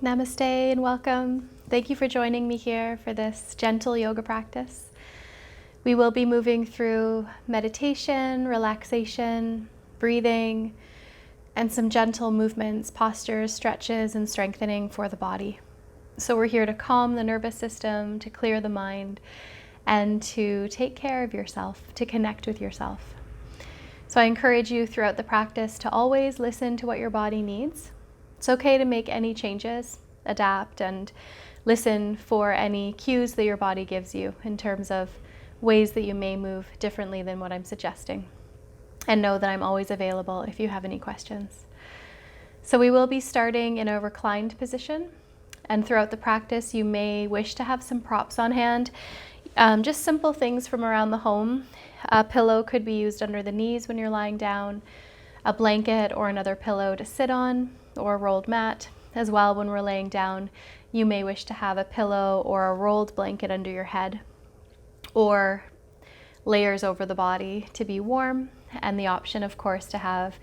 Namaste and welcome. Thank you for joining me here for this gentle yoga practice. We will be moving through meditation, relaxation, breathing, and some gentle movements, postures, stretches, and strengthening for the body. So we're here to calm the nervous system, to clear the mind, and to take care of yourself, to connect with yourself. So I encourage you throughout the practice to always listen to what your body needs. It's okay to make any changes, adapt, and listen for any cues that your body gives you in terms of ways that you may move differently than what I'm suggesting. And know that I'm always available if you have any questions. So we will be starting in a reclined position. And throughout the practice, you may wish to have some props on hand, just simple things from around the home. A pillow could be used under the knees when you're lying down, a blanket or another pillow to sit on, or a rolled mat. As well, when we're laying down, you may wish to have a pillow or a rolled blanket under your head, or layers over the body to be warm, and the option, of course, to have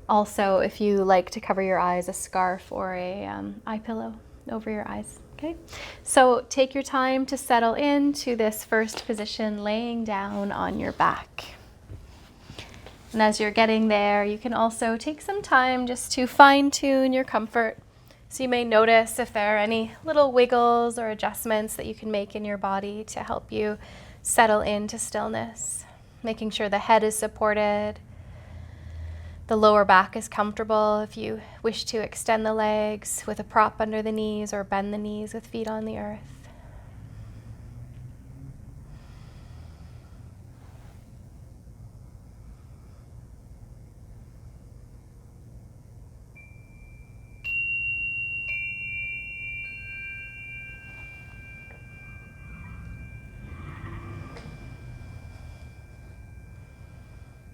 also, if you like to cover your eyes, a scarf or a eye pillow over your eyes. Okay, so take your time to settle into this first position, laying down on your back. And as you're getting there, you can also take some time just to fine-tune your comfort. So you may notice if there are any little wiggles or adjustments that you can make in your body to help you settle into stillness, making sure the head is supported, the lower back is comfortable. If you wish to extend the legs with a prop under the knees or bend the knees with feet on the earth.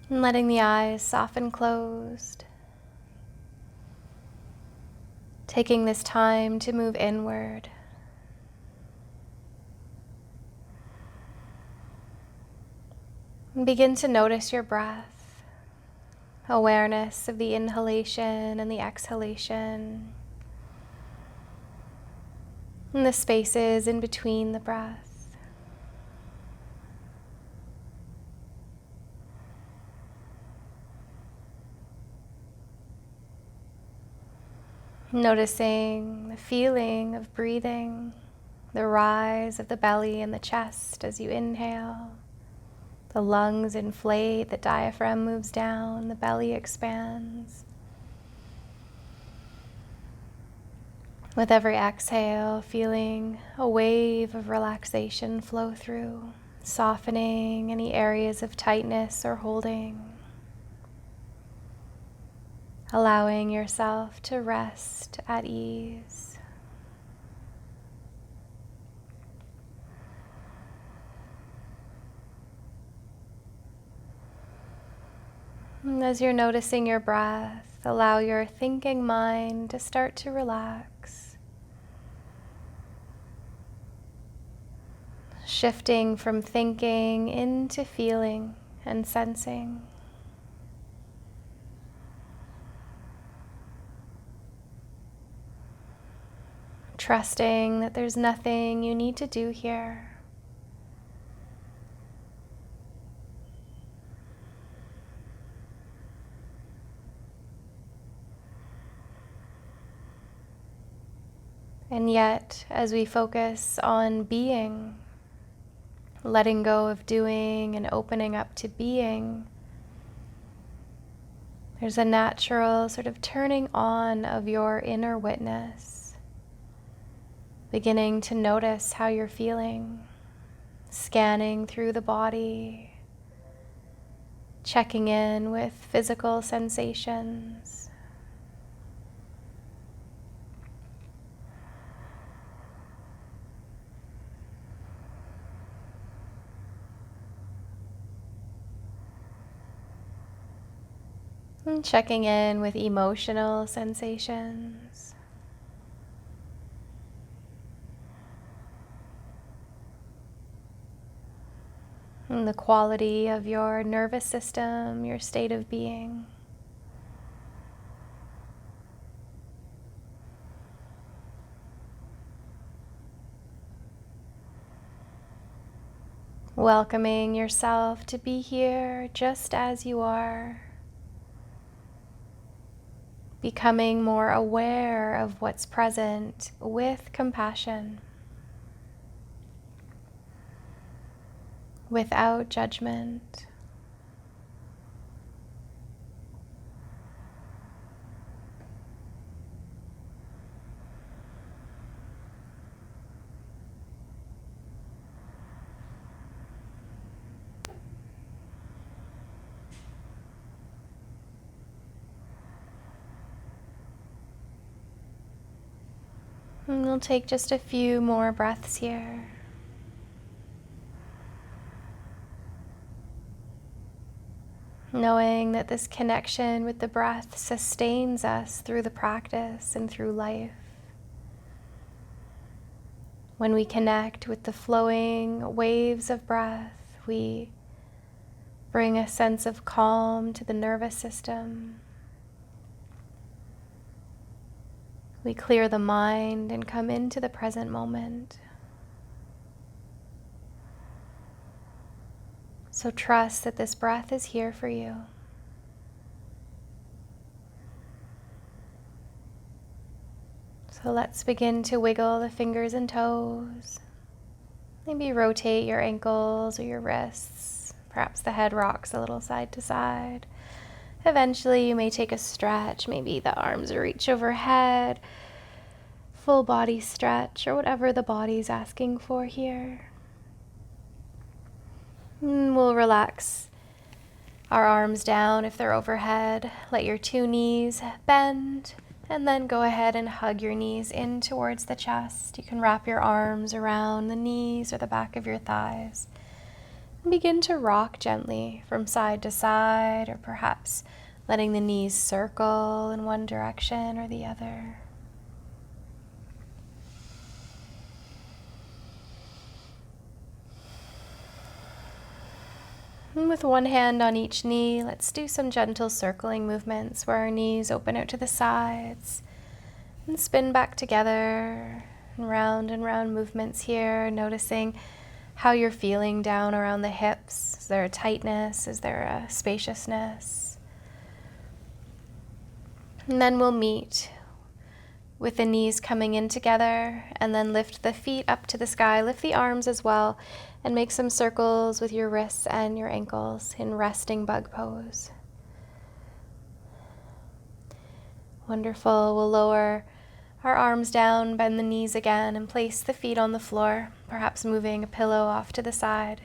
And letting the eyes soften closed. Taking this time to move inward. And begin to notice your breath. Awareness of the inhalation and the exhalation. And the spaces in between the breath. Noticing the feeling of breathing, the rise of the belly and the chest as you inhale. The lungs inflate, the diaphragm moves down, the belly expands. With every exhale, feeling a wave of relaxation flow through, softening any areas of tightness or holding. Allowing yourself to rest at ease. And as you're noticing your breath, allow your thinking mind to start to relax. Shifting from thinking into feeling and sensing. Trusting that there's nothing you need to do here. And yet, as we focus on being, letting go of doing and opening up to being, there's a natural sort of turning on of your inner witness. Beginning to notice how you're feeling, scanning through the body, checking in with physical sensations. And checking in with emotional sensations. And the quality of your nervous system, your state of being. welcoming yourself to be here just as you are, becoming more aware of what's present with compassion, without judgment. And we'll take just a few more breaths here. Knowing that this connection with the breath sustains us through the practice and through life. When we connect with the flowing waves of breath, we bring a sense of calm to the nervous system. We clear the mind and come into the present moment. So trust that this breath is here for you. So let's begin to wiggle the fingers and toes. Maybe rotate your ankles or your wrists. Perhaps the head rocks a little side to side. Eventually you may take a stretch. Maybe the arms reach overhead. Full body stretch, or whatever the body's asking for here. And we'll relax our arms down if they're overhead. Let your two knees bend, and then go ahead and hug your knees in towards the chest. You can wrap your arms around the knees or the back of your thighs. And begin to rock gently from side to side, or perhaps letting the knees circle in one direction or the other. And with one hand on each knee, let's do some gentle circling movements where our knees open out to the sides and spin back together, and round movements here, noticing how you're feeling down around the hips. Is there a tightness? Is there a spaciousness? And then we'll meet with the knees coming in together, and then lift the feet up to the sky, lift the arms as well, and make some circles with your wrists and your ankles in resting bug pose. Wonderful. We'll lower our arms down, bend the knees again, and place the feet on the floor, perhaps moving a pillow off to the side.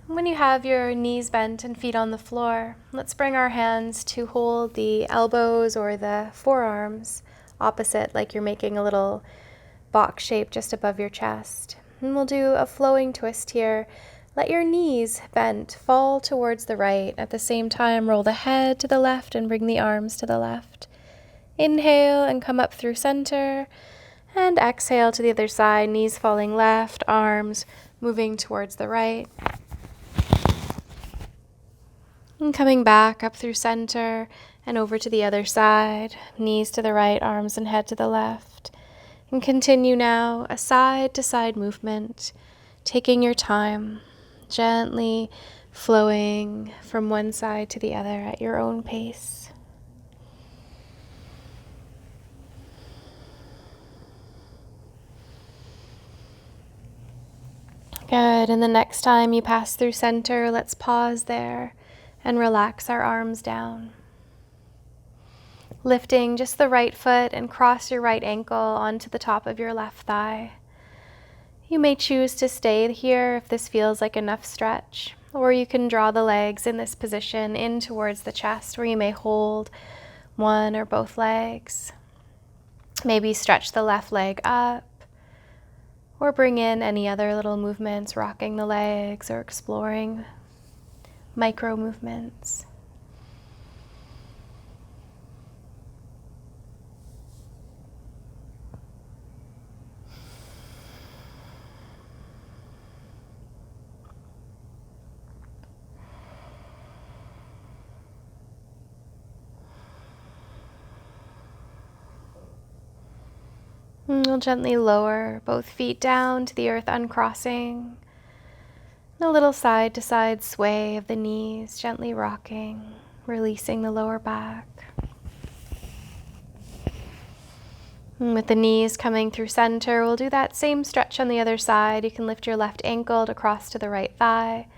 When you have your knees bent and feet on the floor, let's bring our hands to hold the elbows or the forearms opposite, like you're making a little box shape just above your chest. And we'll do a flowing twist here. Let your knees bent fall towards the right. At the same time, roll the head to the left and bring the arms to the left. Inhale and come up through center. And exhale to the other side, knees falling left, arms moving towards the right. And coming back up through center and over to the other side, knees to the right, arms and head to the left. And continue now a side-to-side movement, taking your time, gently flowing from one side to the other at your own pace. Good, and the next time you pass through center, let's pause there and relax our arms down. Lifting just the right foot and cross your right ankle onto the top of your left thigh. You may choose to stay here if this feels like enough stretch, or you can draw the legs in this position in towards the chest, where you may hold one or both legs. Maybe stretch the left leg up, or bring in any other little movements, rocking the legs or exploring micro movements. And we'll gently lower both feet down to the earth, uncrossing. And a little side to side sway of the knees, gently rocking, releasing the lower back. And with the knees coming through center, we'll do that same stretch on the other side. You can lift your left ankle across to the right thigh.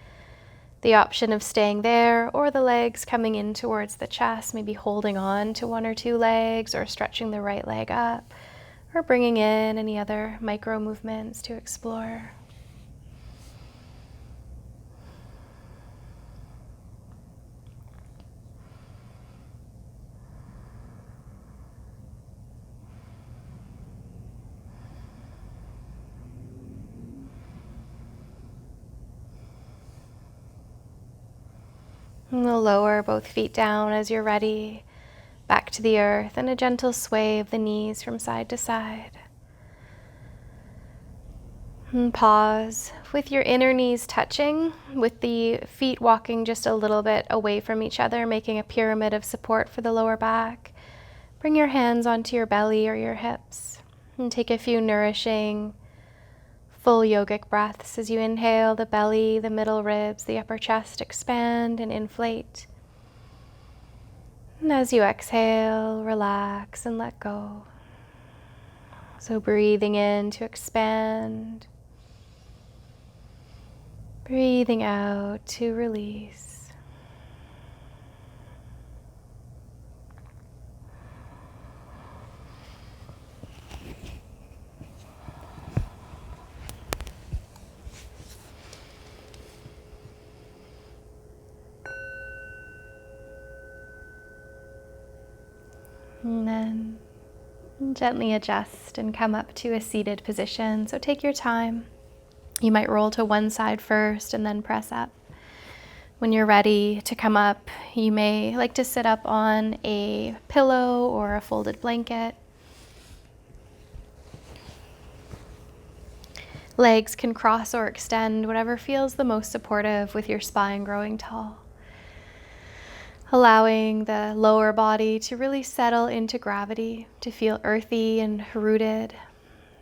The option of staying there or the legs coming in towards the chest, maybe holding on to one or two legs or stretching the right leg up, or bringing in any other micro movements to explore. And we'll lower both feet down as you're ready, back to the earth, and a gentle sway of the knees from side to side. And pause with your inner knees touching, with the feet walking just a little bit away from each other, making a pyramid of support for the lower back. Bring your hands onto your belly or your hips and take a few nourishing, full yogic breaths. As you inhale, the belly, the middle ribs, the upper chest expand and inflate. And as you exhale, relax and let go. So breathing in to expand, breathing out to release. And then gently adjust and come up to a seated position. So take your time. You might roll to one side first and then press up. When you're ready to come up, you may like to sit up on a pillow or a folded blanket. Legs can cross or extend, whatever feels the most supportive with your spine growing tall. Allowing the lower body to really settle into gravity, to feel earthy and rooted,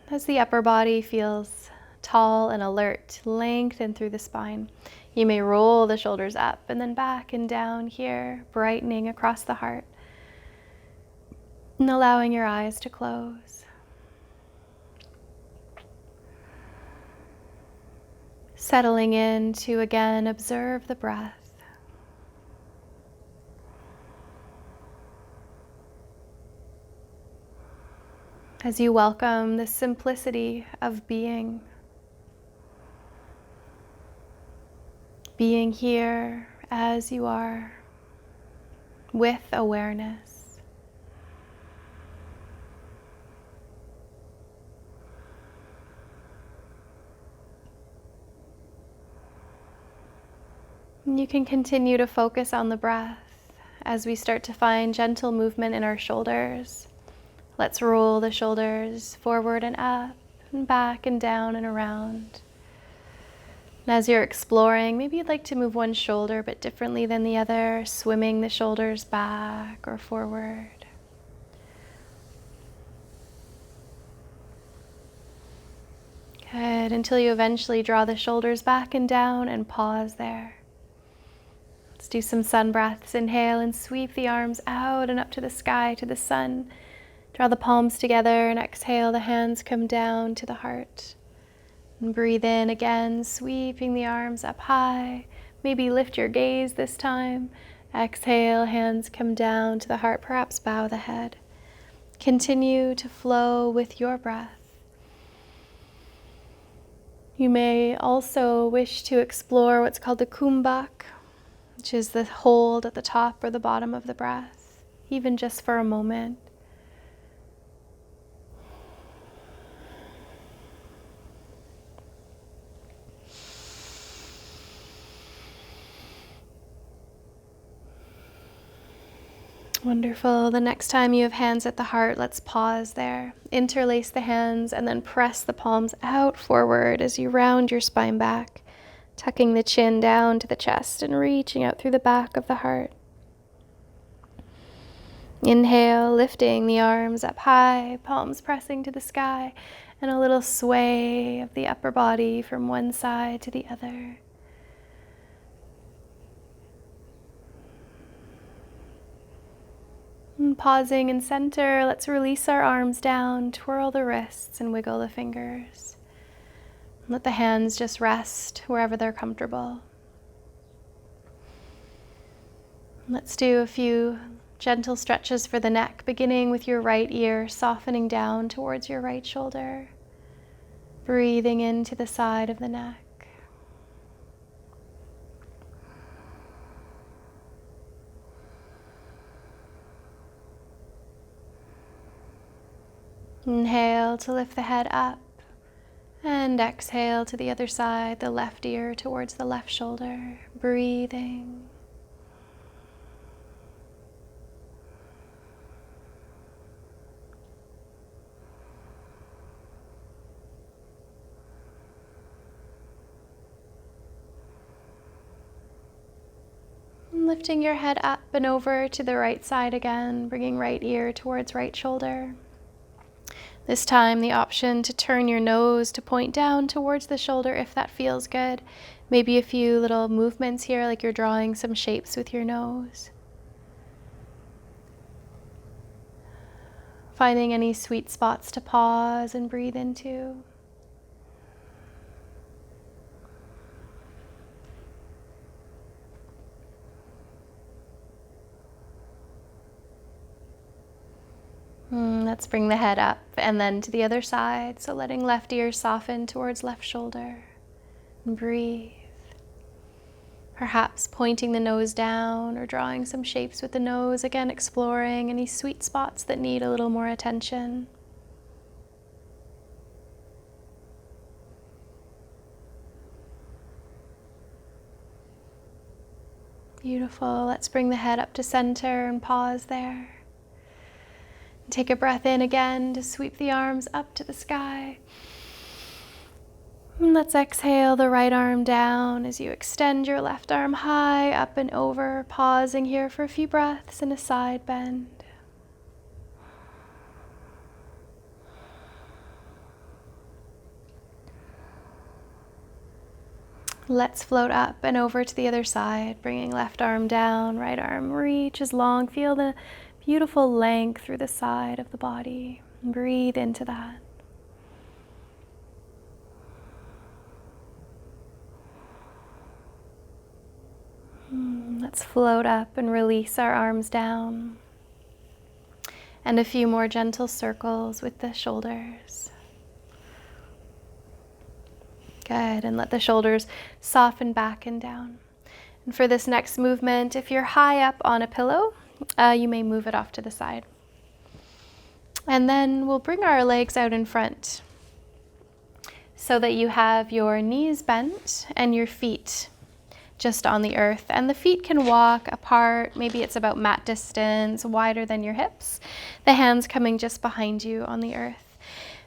as the upper body feels tall and alert, lengthen through the spine. You may roll the shoulders up and then back and down here, brightening across the heart, and allowing your eyes to close. Settling in to again observe the breath. As you welcome the simplicity of being here as you are, with awareness. And you can continue to focus on the breath as we start to find gentle movement in our shoulders. Let's roll the shoulders forward and up and back and down and around. And as you're exploring, maybe you'd like to move one shoulder a bit differently than the other, swimming the shoulders back or forward. Good, until you eventually draw the shoulders back and down and pause there. Let's do some sun breaths. Inhale and sweep the arms out and up to the sky, to the sun. Draw the palms together and exhale, the hands come down to the heart. And breathe in again, sweeping the arms up high. Maybe lift your gaze this time. Exhale, hands come down to the heart, perhaps bow the head. Continue to flow with your breath. You may also wish to explore what's called the kumbhak, which is the hold at the top or the bottom of the breath, even just for a moment. Wonderful. The next time you have hands at the heart, let's pause there. Interlace the hands and then press the palms out forward as you round your spine back, tucking the chin down to the chest and reaching out through the back of the heart. Inhale, lifting the arms up high, palms pressing to the sky, and a little sway of the upper body from one side to the other. And pausing in center, let's release our arms down, twirl the wrists and wiggle the fingers. Let the hands just rest wherever they're comfortable. Let's do a few gentle stretches for the neck, beginning with your right ear, softening down towards your right shoulder. Breathing into the side of the neck. Inhale to lift the head up, and exhale to the other side, the left ear towards the left shoulder. Breathing. Lifting your head up and over to the right side again, bringing right ear towards right shoulder. This time the option to turn your nose to point down towards the shoulder if that feels good. Maybe a few little movements here, like you're drawing some shapes with your nose. Finding any sweet spots to pause and breathe into. Let's bring the head up and then to the other side. So letting left ear soften towards left shoulder. And breathe. Perhaps pointing the nose down or drawing some shapes with the nose. Again, exploring any sweet spots that need a little more attention. Beautiful. Let's bring the head up to center and pause there. Take a breath in again to sweep the arms up to the sky. And let's exhale the right arm down as you extend your left arm high, up and over, pausing here for a few breaths in a side bend. Let's float up and over to the other side, bringing left arm down, right arm reaches long. Feel the beautiful length through the side of the body. Breathe into that. Let's float up and release our arms down. And a few more gentle circles with the shoulders. Good, and let the shoulders soften back and down. And for this next movement, if you're high up on a pillow, you may move it off to the side. And then we'll bring our legs out in front so that you have your knees bent and your feet just on the earth. And the feet can walk apart. Maybe it's about mat distance, wider than your hips. The hands coming just behind you on the earth.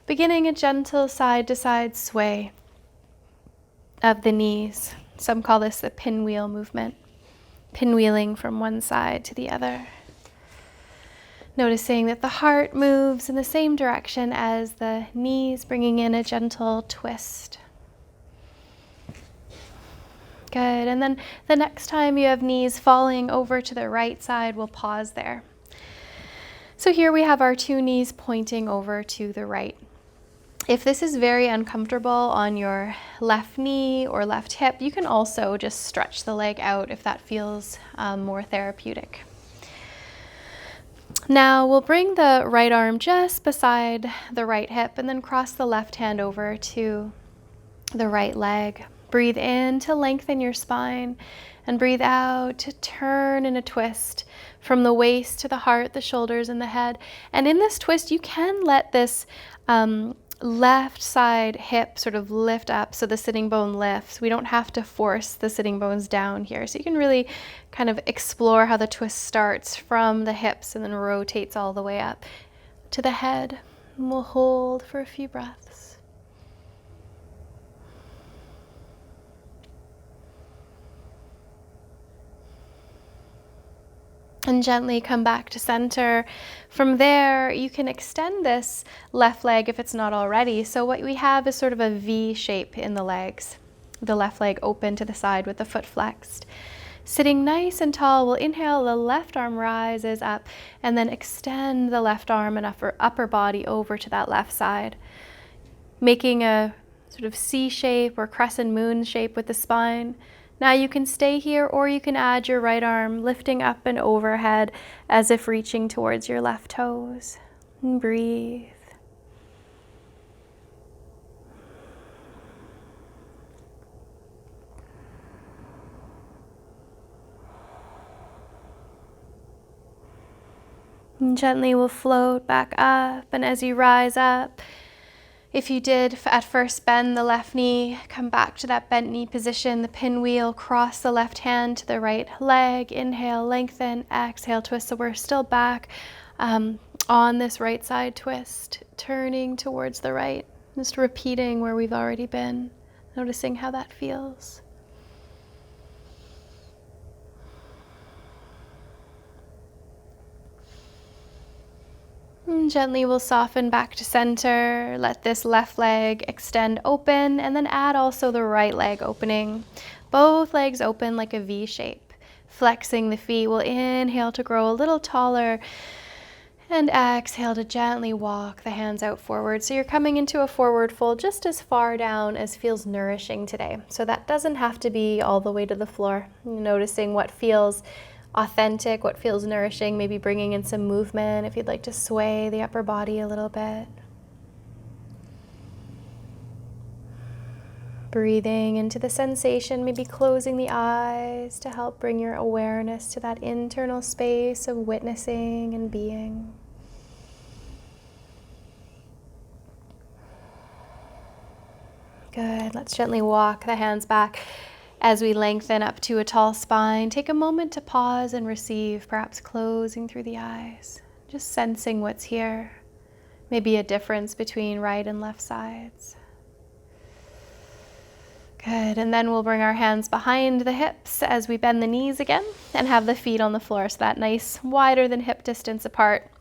Beginning a gentle side to side sway of the knees. Some call this the pinwheel movement. Pinwheeling from one side to the other. Noticing that the heart moves in the same direction as the knees, bringing in a gentle twist. Good, and then the next time you have knees falling over to the right side, we'll pause there. So here we have our two knees pointing over to the right. If this is very uncomfortable on your left knee or left hip, you can also just stretch the leg out if that feels more therapeutic. Now we'll bring the right arm just beside the right hip and then cross the left hand over to the right leg. Breathe in to lengthen your spine and breathe out to turn in a twist from the waist to the heart, the shoulders, and the head. And in this twist, you can let this left side hip sort of lift up so the sitting bone lifts. We don't have to force the sitting bones down here. So you can really kind of explore how the twist starts from the hips and then rotates all the way up to the head. And we'll hold for a few breaths. And gently come back to center. From there, you can extend this left leg if it's not already. So what we have is sort of a V shape in the legs. The left leg open to the side with the foot flexed. Sitting nice and tall, we'll inhale, the left arm rises up, and then extend the left arm and upper body over to that left side. Making a sort of C shape or crescent moon shape with the spine. Now you can stay here, or you can add your right arm, lifting up and overhead as if reaching towards your left toes. And breathe. And gently we'll float back up, and as you rise up, if you did at first bend the left knee, come back to that bent knee position, the pinwheel, cross the left hand to the right leg, inhale, lengthen, exhale, twist. So we're still back on this right side twist, turning towards the right, just repeating where we've already been, noticing how that feels. And gently we'll soften back to center, let this left leg extend open, and then add also the right leg opening. Both legs open like a V shape. Flexing the feet, we'll inhale to grow a little taller, and exhale to gently walk the hands out forward. So you're coming into a forward fold just as far down as feels nourishing today. So that doesn't have to be all the way to the floor. Noticing what feels authentic, what feels nourishing, maybe bringing in some movement if you'd like to sway the upper body a little bit. Breathing into the sensation, maybe closing the eyes to help bring your awareness to that internal space of witnessing and being. Good. Let's gently walk the hands back. As we lengthen up to a tall spine, take a moment to pause and receive, perhaps closing through the eyes, just sensing what's here. Maybe a difference between right and left sides. Good, and then we'll bring our hands behind the hips as we bend the knees again and have the feet on the floor, so that nice wider than hip distance apart.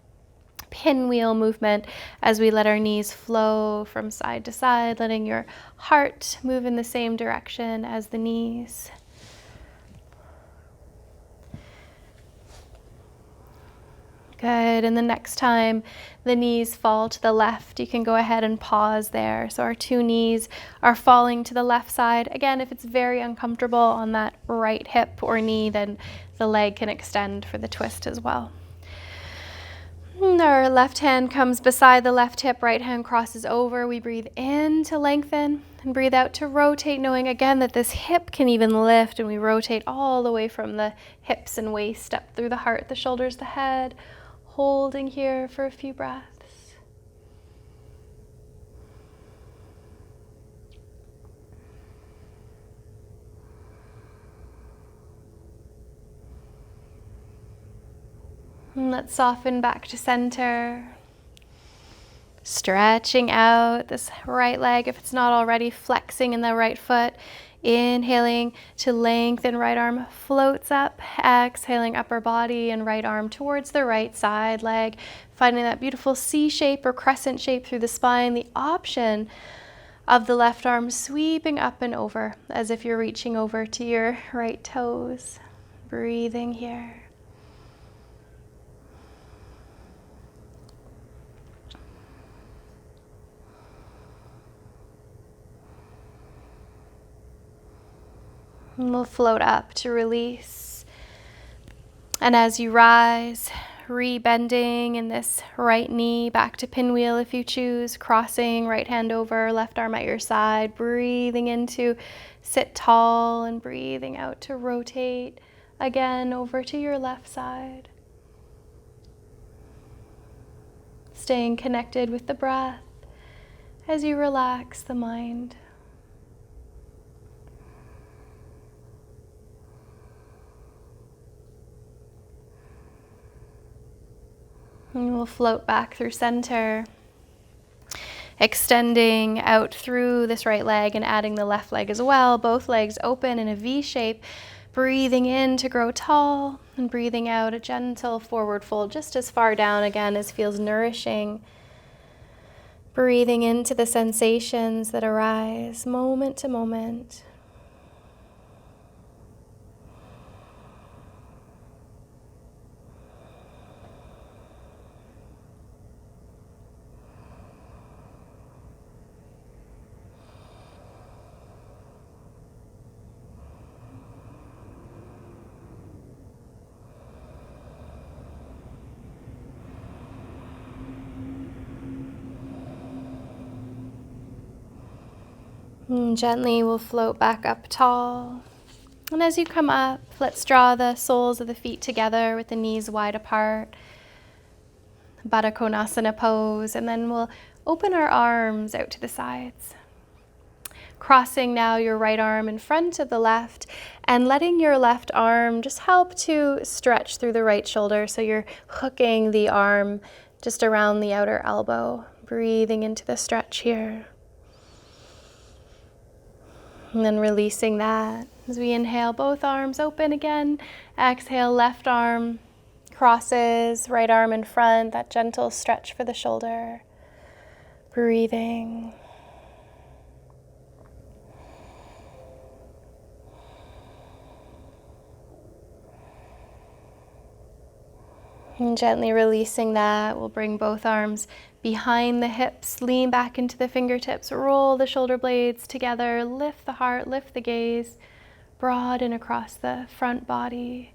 Pinwheel movement as we let our knees flow from side to side, letting your heart move in the same direction as the knees. Good, and the next time the knees fall to the left, you can go ahead and pause there. So our two knees are falling to the left side. Again, if it's very uncomfortable on that right hip or knee, then the leg can extend for the twist as well. Our left hand comes beside the left hip, right hand crosses over. We breathe in to lengthen and breathe out to rotate, knowing again that this hip can even lift, and we rotate all the way from the hips and waist up through the heart, the shoulders, the head, holding here for a few breaths. And let's soften back to center. Stretching out this right leg, if it's not already, flexing in the right foot. Inhaling to lengthen, right arm floats up. Exhaling, upper body and right arm towards the right side leg. Finding that beautiful C shape or crescent shape through the spine. The option of the left arm sweeping up and over as if you're reaching over to your right toes. Breathing here. And we'll float up to release. And as you rise, re-bending in this right knee, back to pinwheel if you choose, crossing right hand over, left arm at your side, breathing into sit tall and breathing out to rotate again over to your left side. Staying connected with the breath as you relax the mind. And we'll float back through center, extending out through this right leg and adding the left leg as well. Both legs open in a V shape. Breathing in to grow tall and breathing out a gentle forward fold just as far down again as feels nourishing. Breathing into the sensations that arise moment to moment. And gently we'll float back up tall. And as you come up, let's draw the soles of the feet together with the knees wide apart. Baddha Konasana pose. And then we'll open our arms out to the sides. Crossing now your right arm in front of the left and letting your left arm just help to stretch through the right shoulder. So you're hooking the arm just around the outer elbow. Breathing into the stretch here. And then releasing that as we inhale, both arms open again. Exhale, left arm crosses, right arm in front, that gentle stretch for the shoulder. Breathing. And gently releasing that, we'll bring both arms behind the hips, lean back into the fingertips, roll the shoulder blades together, lift the heart, lift the gaze, broaden across the front body.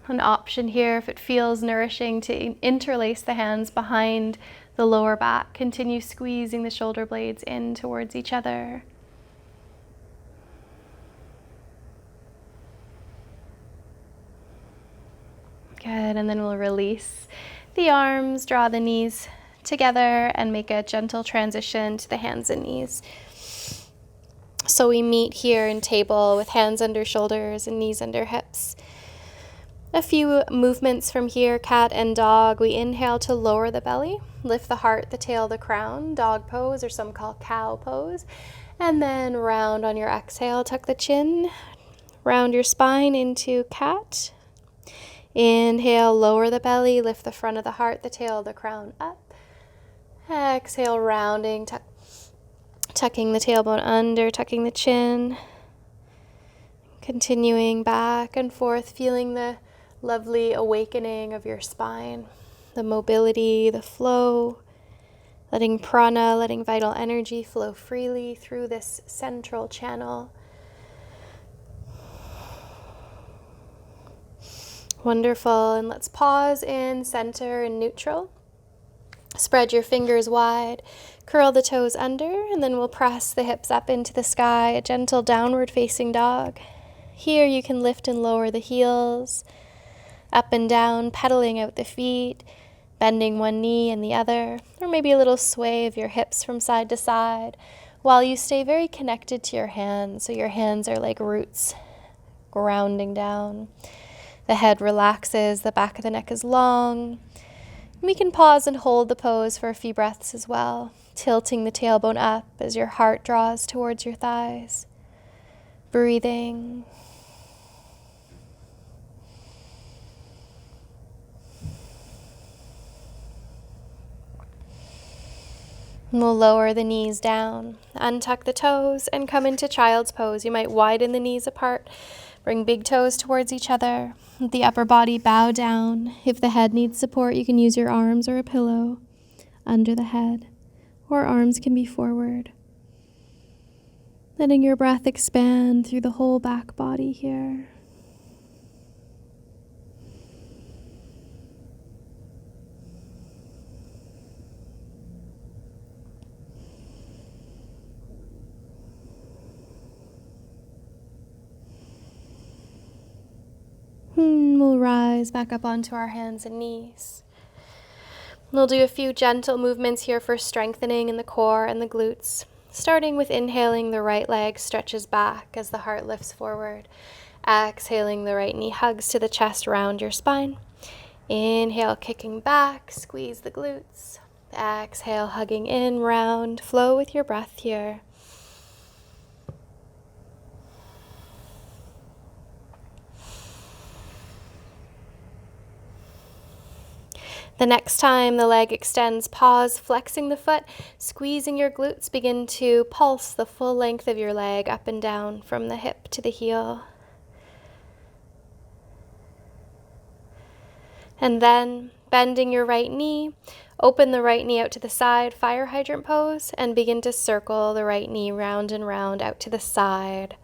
An option here, if it feels nourishing, to interlace the hands behind the lower back. Continue squeezing the shoulder blades in towards each other. Good, and then we'll release the arms, draw the knees together, and make a gentle transition to the hands and knees. So we meet here in table with hands under shoulders and knees under hips. A few movements from here, cat and dog. We inhale to lower the belly, lift the heart, the tail, the crown, dog pose, or some call cow pose. And then round on your exhale, tuck the chin, round your spine into cat. Inhale, lower the belly, lift the front of the heart, the tail, the crown up. Exhale, rounding, tucking the tailbone under, tucking the chin. Continuing back and forth, feeling the lovely awakening of your spine, the mobility, the flow, letting prana, letting vital energy flow freely through this central channel. Wonderful, and let's pause in center and neutral. Spread your fingers wide, curl the toes under, and then we'll press the hips up into the sky, a gentle downward facing dog. Here you can lift and lower the heels, up and down, pedaling out the feet, bending one knee and the other, or maybe a little sway of your hips from side to side, while you stay very connected to your hands, so your hands are like roots grounding down. The head relaxes, the back of the neck is long. We can pause and hold the pose for a few breaths as well, tilting the tailbone up as your heart draws towards your thighs. Breathing. And we'll lower the knees down, untuck the toes, and come into child's pose. You might widen the knees apart, bring big toes towards each other. Let the upper body bow down. If the head needs support, you can use your arms or a pillow under the head, or arms can be forward. Letting your breath expand through the whole back body here. We'll rise back up onto our hands and knees. We'll do a few gentle movements here for strengthening in the core and the glutes. Starting with inhaling, the right leg stretches back as the heart lifts forward. Exhaling, the right knee hugs to the chest, round your spine. Inhale, kicking back, squeeze the glutes. Exhale, hugging in, round. Flow with your breath here. The next time the leg extends, pause, flexing the foot, squeezing your glutes, begin to pulse the full length of your leg up and down from the hip to the heel. And then bending your right knee, open the right knee out to the side, fire hydrant pose, and begin to circle the right knee round and round out to the side.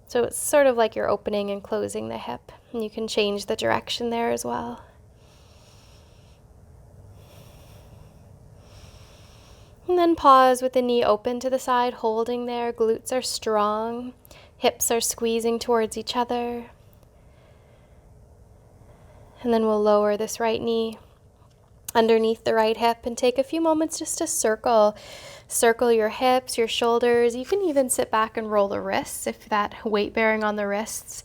So it's sort of like you're opening and closing the hip, and you can change the direction there as well. And then pause with the knee open to the side, holding there. Glutes are strong, hips are squeezing towards each other. And then we'll lower this right knee underneath the right hip and take a few moments just to circle your hips, your shoulders. You can even sit back and roll the wrists if that weight bearing on the wrists,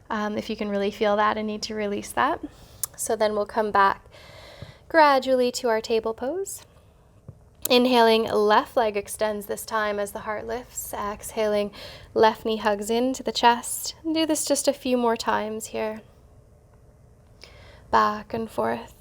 if you can really feel that and need to release that. So then we'll come back gradually to our table pose. Inhaling, left leg extends this time as the heart lifts. Exhaling, left knee hugs into the chest. And do this just a few more times here. Back and forth.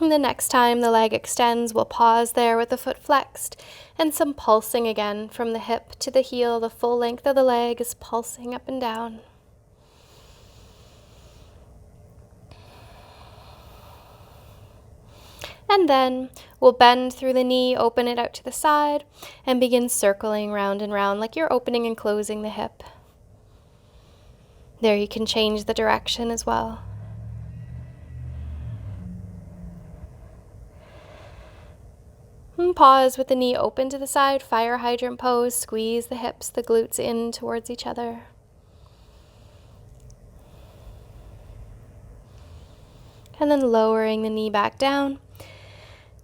And the next time the leg extends, we'll pause there with the foot flexed and some pulsing again from the hip to the heel. The full length of the leg is pulsing up and down. And then we'll bend through the knee, open it out to the side, and begin circling round and round like you're opening and closing the hip. There you can change the direction as well. And pause with the knee open to the side, fire hydrant pose, squeeze the hips, the glutes in towards each other. And then lowering the knee back down,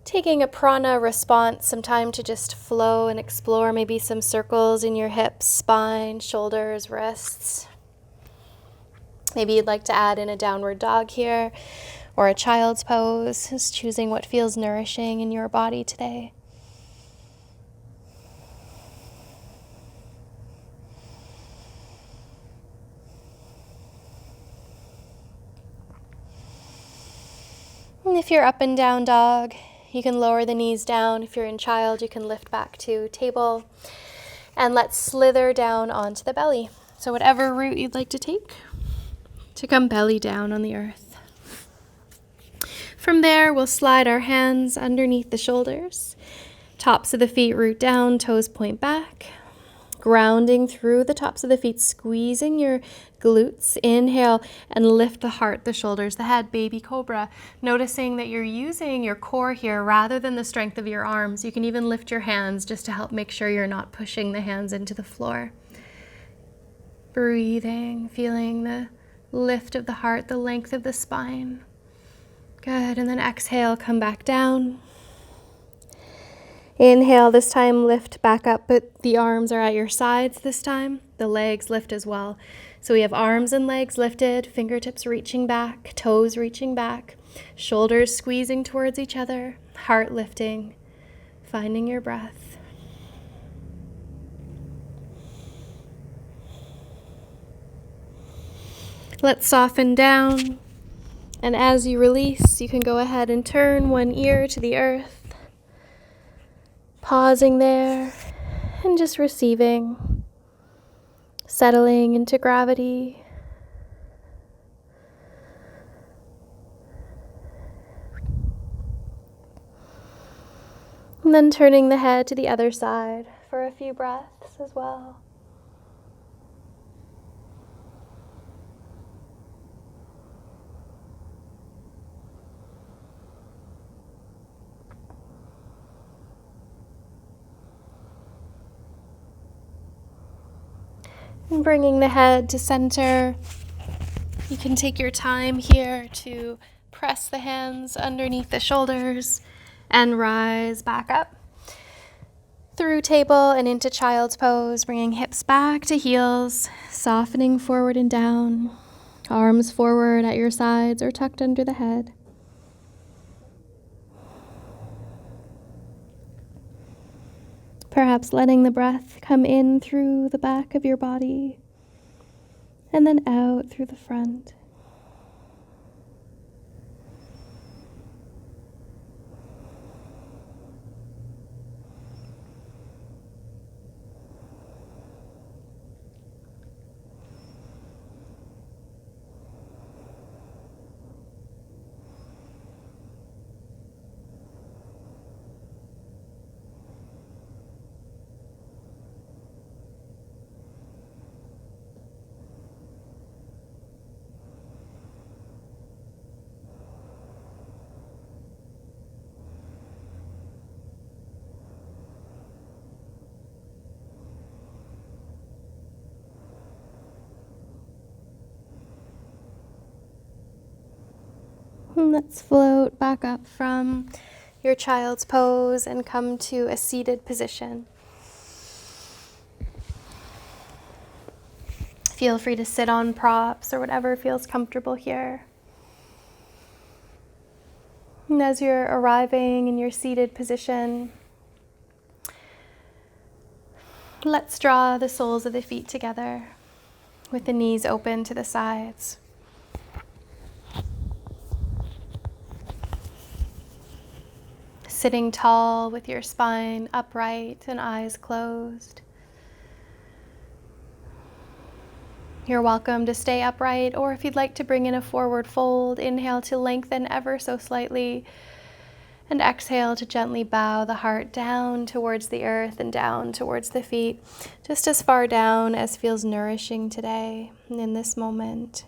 taking a prana response, some time to just flow and explore maybe some circles in your hips, spine, shoulders, wrists. Maybe you'd like to add in a downward dog here, or a child's pose, just choosing what feels nourishing in your body today. And if you're up and down dog, you can lower the knees down. If you're in child, you can lift back to table. And let's slither down onto the belly. So whatever route you'd like to take, to come belly down on the earth. From there, we'll slide our hands underneath the shoulders. Tops of the feet root down, toes point back. Grounding through the tops of the feet, squeezing your glutes. Inhale and lift the heart, the shoulders, the head, baby cobra. Noticing that you're using your core here rather than the strength of your arms. You can even lift your hands just to help make sure you're not pushing the hands into the floor. Breathing, feeling the lift of the heart, the length of the spine. Good, and then exhale, come back down. Inhale, this time lift back up, but the arms are at your sides this time. The legs lift as well. So we have arms and legs lifted, fingertips reaching back, toes reaching back, shoulders squeezing towards each other, heart lifting, finding your breath. Let's soften down. And as you release, you can go ahead and turn one ear to the earth, pausing there and just receiving, settling into gravity. And then turning the head to the other side for a few breaths as well. And bringing the head to center. You can take your time here to press the hands underneath the shoulders and rise back up through table and into child's pose, bringing hips back to heels, softening forward and down, arms forward at your sides or tucked under the head. Perhaps letting the breath come in through the back of your body and then out through the front. And let's float back up from your child's pose and come to a seated position. Feel free to sit on props or whatever feels comfortable here. And as you're arriving in your seated position, let's draw the soles of the feet together with the knees open to the sides. Sitting tall with your spine upright and eyes closed. You're welcome to stay upright, or if you'd like to bring in a forward fold, inhale to lengthen ever so slightly, and exhale to gently bow the heart down towards the earth and down towards the feet, just as far down as feels nourishing today and in this moment.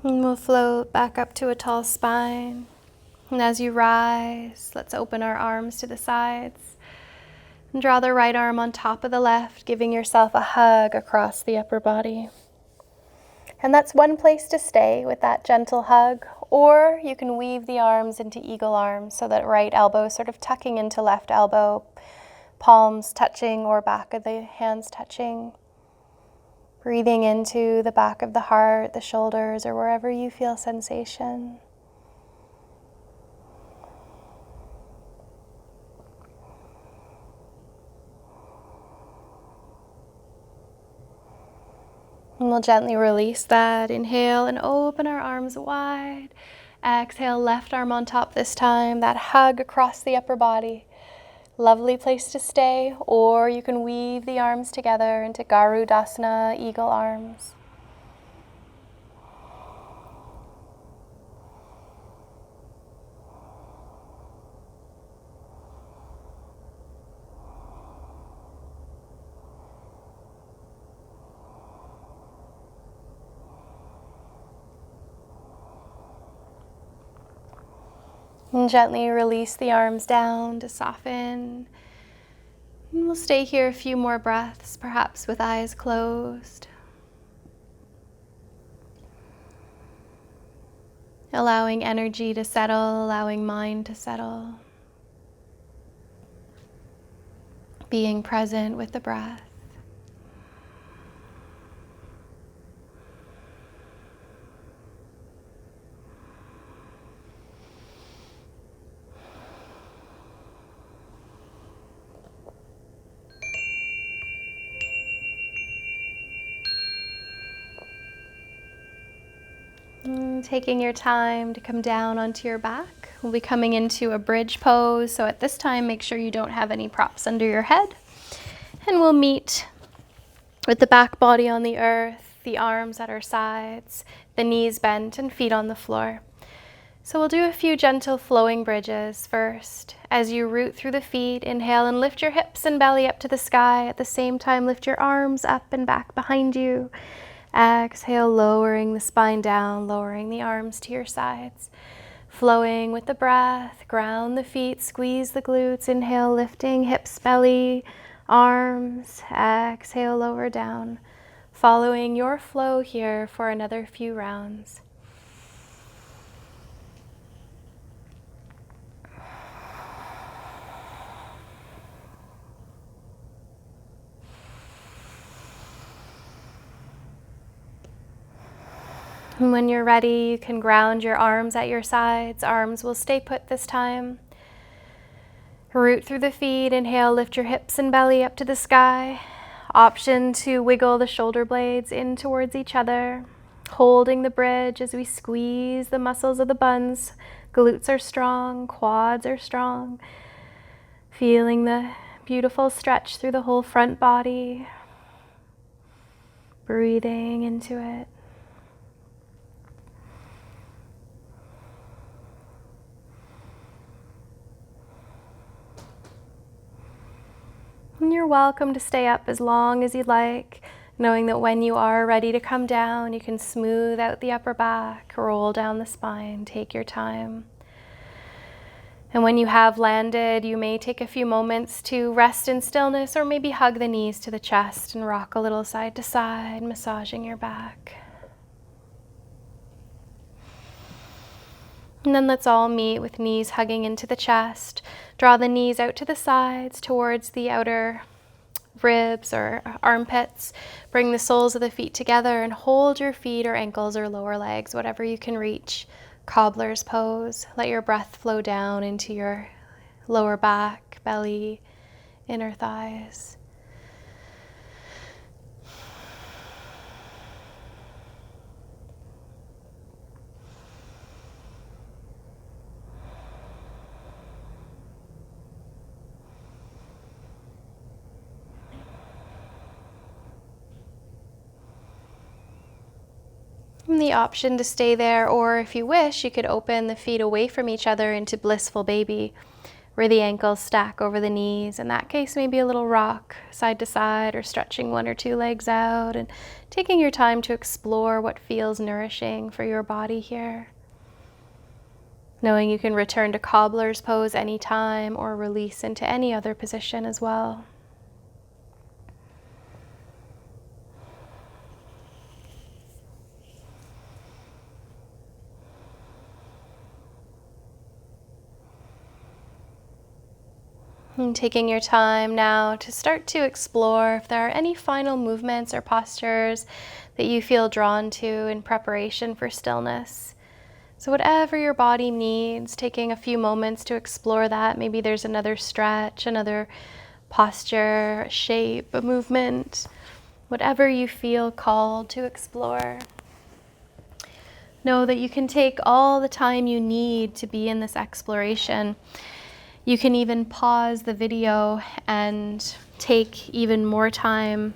And we'll float back up to a tall spine. And as you rise, let's open our arms to the sides. And draw the right arm on top of the left, giving yourself a hug across the upper body. And that's one place to stay with that gentle hug. Or you can weave the arms into eagle arms so that right elbow sort of tucking into left elbow, palms touching or back of the hands touching. Breathing into the back of the heart, the shoulders, or wherever you feel sensation. And we'll gently release that. Inhale and open our arms wide. Exhale, left arm on top this time. That hug across the upper body. Lovely place to stay, or you can weave the arms together into Garudasana, eagle arms. And gently release the arms down to soften. And we'll stay here a few more breaths, perhaps with eyes closed. Allowing energy to settle, allowing mind to settle. Being present with the breath. Taking your time to come down onto your back. We'll be coming into a bridge pose. So at this time, make sure you don't have any props under your head. And we'll meet with the back body on the earth, the arms at our sides, the knees bent and feet on the floor. So we'll do a few gentle flowing bridges first. As you root through the feet, inhale and lift your hips and belly up to the sky. At the same time, lift your arms up and back behind you. Exhale, lowering the spine down, lowering the arms to your sides. Flowing with the breath, ground the feet, squeeze the glutes. Inhale, lifting hips, belly, arms. Exhale, lower down. Following your flow here for another few rounds. And when you're ready, you can ground your arms at your sides. Arms will stay put this time. Root through the feet. Inhale, lift your hips and belly up to the sky. Option to wiggle the shoulder blades in towards each other, holding the bridge as we squeeze the muscles of the buns. Glutes are strong, quads are strong. Feeling the beautiful stretch through the whole front body. Breathing into it. And you're welcome to stay up as long as you'd like, knowing that when you are ready to come down, you can smooth out the upper back, roll down the spine, take your time. And when you have landed, you may take a few moments to rest in stillness, or maybe hug the knees to the chest and rock a little side to side, massaging your back. And then let's all meet with knees hugging into the chest. Draw the knees out to the sides towards the outer ribs or armpits. Bring the soles of the feet together and hold your feet or ankles or lower legs, whatever you can reach. Cobblers Pose. Let your breath flow down into your lower back, belly, inner thighs. And the option to stay there, or if you wish, you could open the feet away from each other into blissful baby, where the ankles stack over the knees. In that case, maybe a little rock side to side, or stretching one or two legs out and taking your time to explore what feels nourishing for your body here. Knowing you can return to Cobblers Pose anytime or release into any other position as well. And taking your time now to start to explore if there are any final movements or postures that you feel drawn to in preparation for stillness. So whatever your body needs, taking a few moments to explore that. Maybe there's another stretch, another posture, a shape, a movement, whatever you feel called to explore. Know that you can take all the time you need to be in this exploration. You can even pause the video and take even more time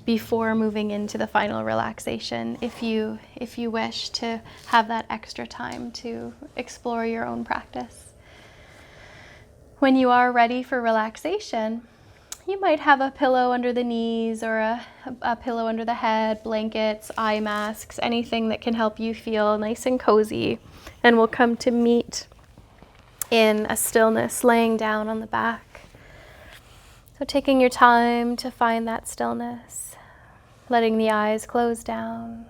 before moving into the final relaxation if you wish to have that extra time to explore your own practice. When you are ready for relaxation, you might have a pillow under the knees or a pillow under the head, blankets, eye masks, anything that can help you feel nice and cozy. And we'll come to meet in a stillness, laying down on the back. So taking your time to find that stillness, letting the eyes close down.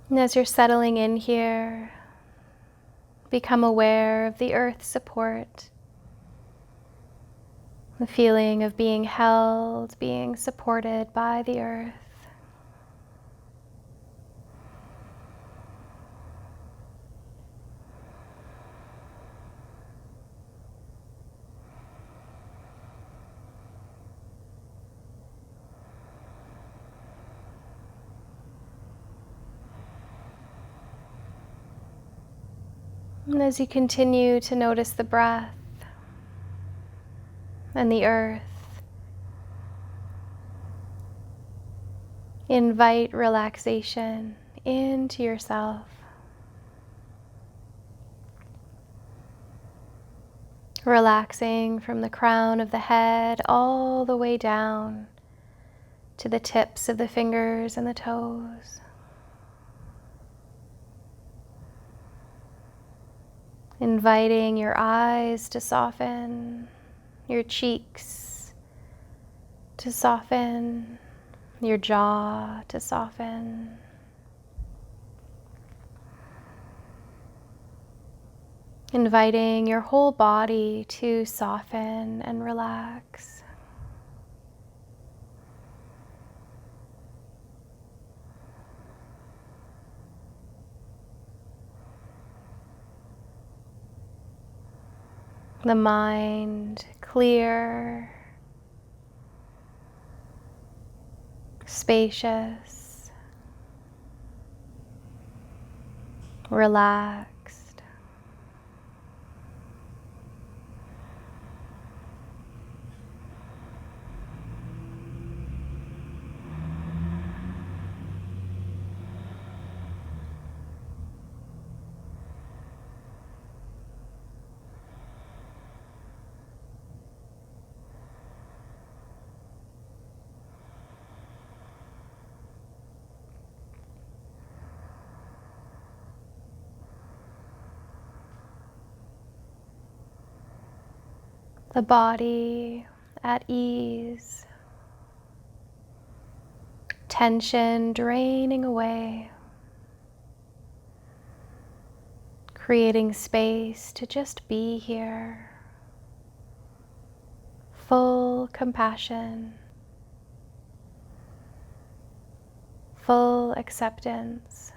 And as you're settling in here, become aware of the earth's support, the feeling of being held, being supported by the earth. And as you continue to notice the breath and the earth, invite relaxation into yourself. Relaxing from the crown of the head all the way down to the tips of the fingers and the toes. Inviting your eyes to soften, your cheeks to soften, your jaw to soften. inviting your whole body to soften and relax. The mind clear, spacious, relaxed. The body at ease, tension draining away, creating space to just be here, full compassion, full acceptance,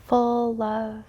full love.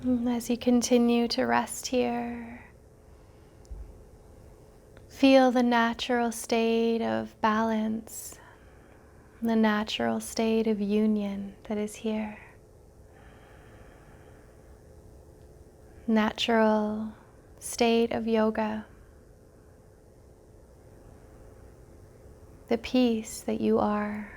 As you continue to rest here, feel the natural state of balance, the natural state of union that is here. Natural state of yoga. The peace that you are.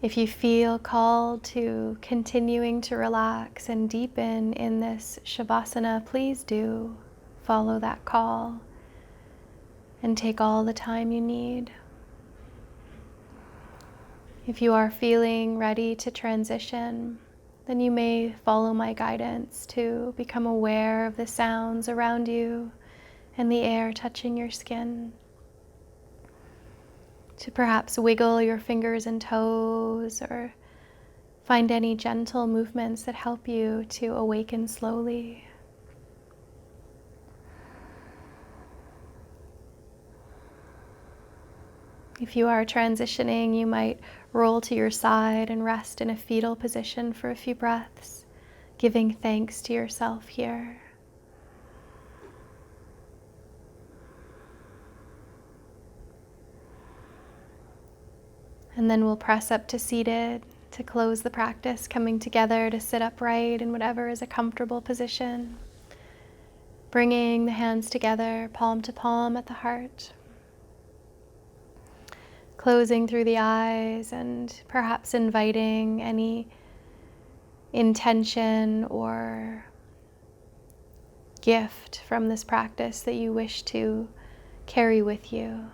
If you feel called to continuing to relax and deepen in this Shavasana, please do follow that call and take all the time you need. If you are feeling ready to transition, then you may follow my guidance to become aware of the sounds around you and the air touching your skin. To perhaps wiggle your fingers and toes or find any gentle movements that help you to awaken slowly. If you are transitioning, you might roll to your side and rest in a fetal position for a few breaths, giving thanks to yourself here. And then we'll press up to seated to close the practice, coming together to sit upright in whatever is a comfortable position. Bringing the hands together, palm to palm at the heart. Closing through the eyes and perhaps inviting any intention or gift from this practice that you wish to carry with you.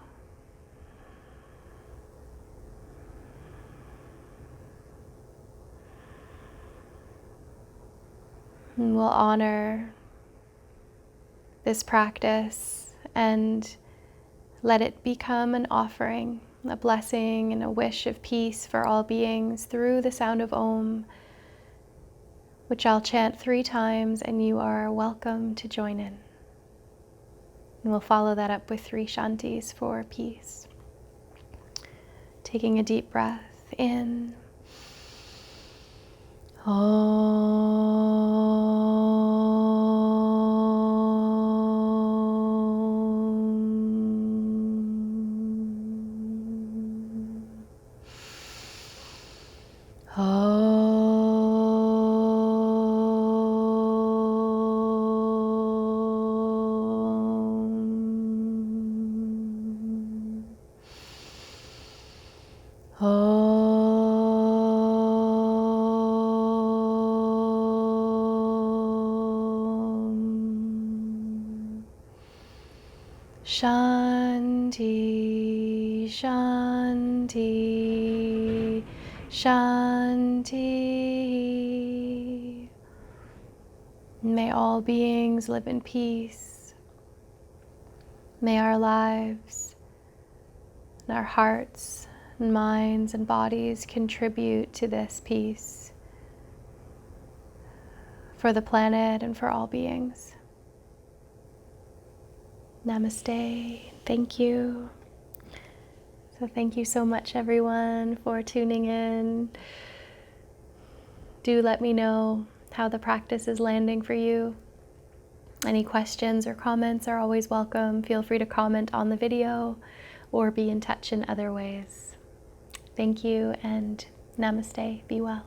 And we'll honor this practice and let it become an offering, a blessing and a wish of peace for all beings through the sound of Om, which I'll chant 3 times, and you are welcome to join in. And we'll follow that up with 3 Shanties for peace. Taking a deep breath in. Shanti, Shanti, Shanti. May all beings live in peace. May our lives and our hearts and minds and bodies contribute to this peace for the planet and for all beings. Namaste. Thank you. So thank you so much, everyone, for tuning in. Do let me know how the practice is landing for you. Any questions or comments are always welcome. Feel free to comment on the video or be in touch in other ways. Thank you and namaste. Be well.